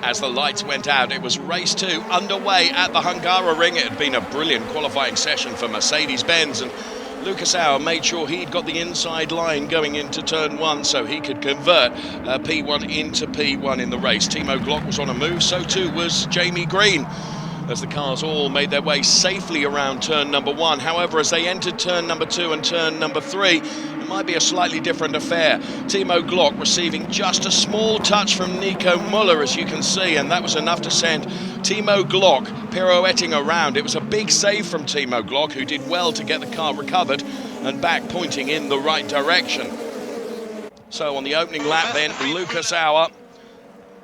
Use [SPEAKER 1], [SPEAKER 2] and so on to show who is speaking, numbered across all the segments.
[SPEAKER 1] as the lights went out. It was race 2 underway at the Hungaroring. It had been a brilliant qualifying session for Mercedes-Benz, and Lucas Auer made sure he'd got the inside line going into turn 1 so he could convert P1 into P1 in the race. Timo Glock was on a move, so too was Jamie Green, as the cars all made their way safely around turn number 1. However, as they entered turn number 2 and turn number 3, it might be a slightly different affair. Timo Glock receiving just a small touch from Nico Müller, as you can see, and that was enough to send Timo Glock pirouetting around. It was a big save from Timo Glock, who did well to get the car recovered and back pointing in the right direction. So on the opening lap then, Lucas Auer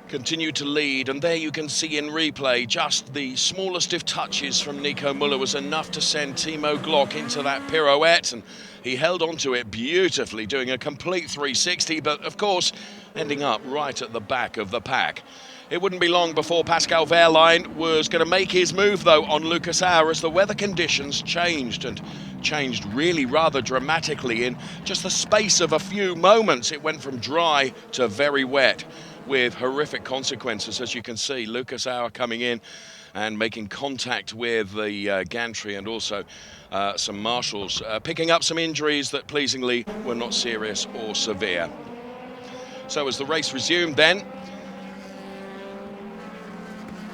[SPEAKER 1] continued to lead, and there you can see in replay just the smallest of touches from Nico Müller was enough to send Timo Glock into that pirouette, and he held on to it beautifully, doing a complete 360, but of course ending up right at the back of the pack. It wouldn't be long before Pascal Wehrlein was going to make his move though on Lucas Auer, as the weather conditions changed, and changed really rather dramatically in just the space of a few moments. It went from dry to very wet, with horrific consequences. As you can see, Lucas Auer coming in and making contact with the gantry, and also some marshals picking up some injuries that pleasingly were not serious or severe. So as the race resumed then,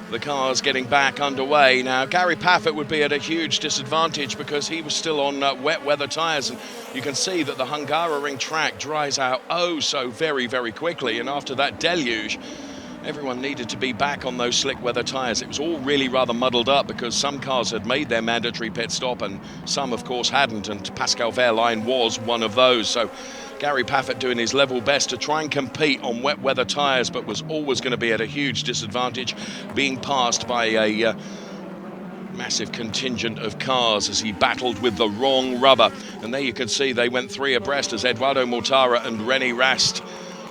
[SPEAKER 1] the cars getting back underway. Now, Gary Paffett would be at a huge disadvantage because he was still on wet weather tyres, and you can see that the Hungaroring track dries out oh so very, very quickly, and after that deluge, everyone needed to be back on those slick weather tyres. It was all really rather muddled up because some cars had made their mandatory pit stop and some, of course, hadn't, and Pascal Wehrlein was one of those. So Gary Paffett doing his level best to try and compete on wet weather tyres, but was always going to be at a huge disadvantage, being passed by a massive contingent of cars as he battled with the wrong rubber. And there you can see they went 3 abreast as Eduardo Mortara and René Rast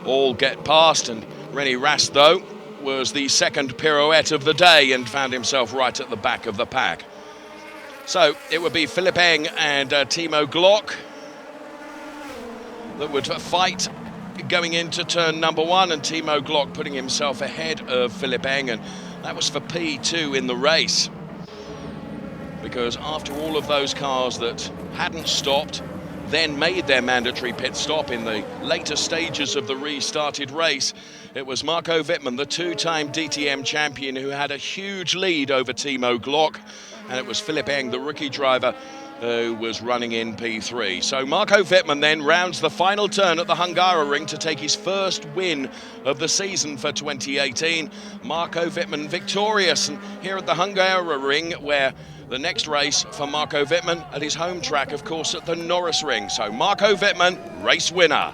[SPEAKER 1] all get past, and René Rast, though, was the second pirouette of the day and found himself right at the back of the pack. So it would be Philipp and Timo Glock that would fight going into turn number 1, and Timo Glock putting himself ahead of Philipp, and that was for P2 in the race. Because after all of those cars that hadn't stopped, then made their mandatory pit stop in the later stages of the restarted race, it was Marco Wittmann, the 2-time DTM champion, who had a huge lead over Timo Glock, and it was Philipp, the rookie driver, who was running in P3. So Marco Wittmann then rounds the final turn at the Hungaroring to take his first win of the season for 2018. Marco Wittmann victorious, and here at the Hungaroring, where the next race for Marco Wittmann at his home track, of course, at the Norris Ring. So Marco Wittmann, race winner.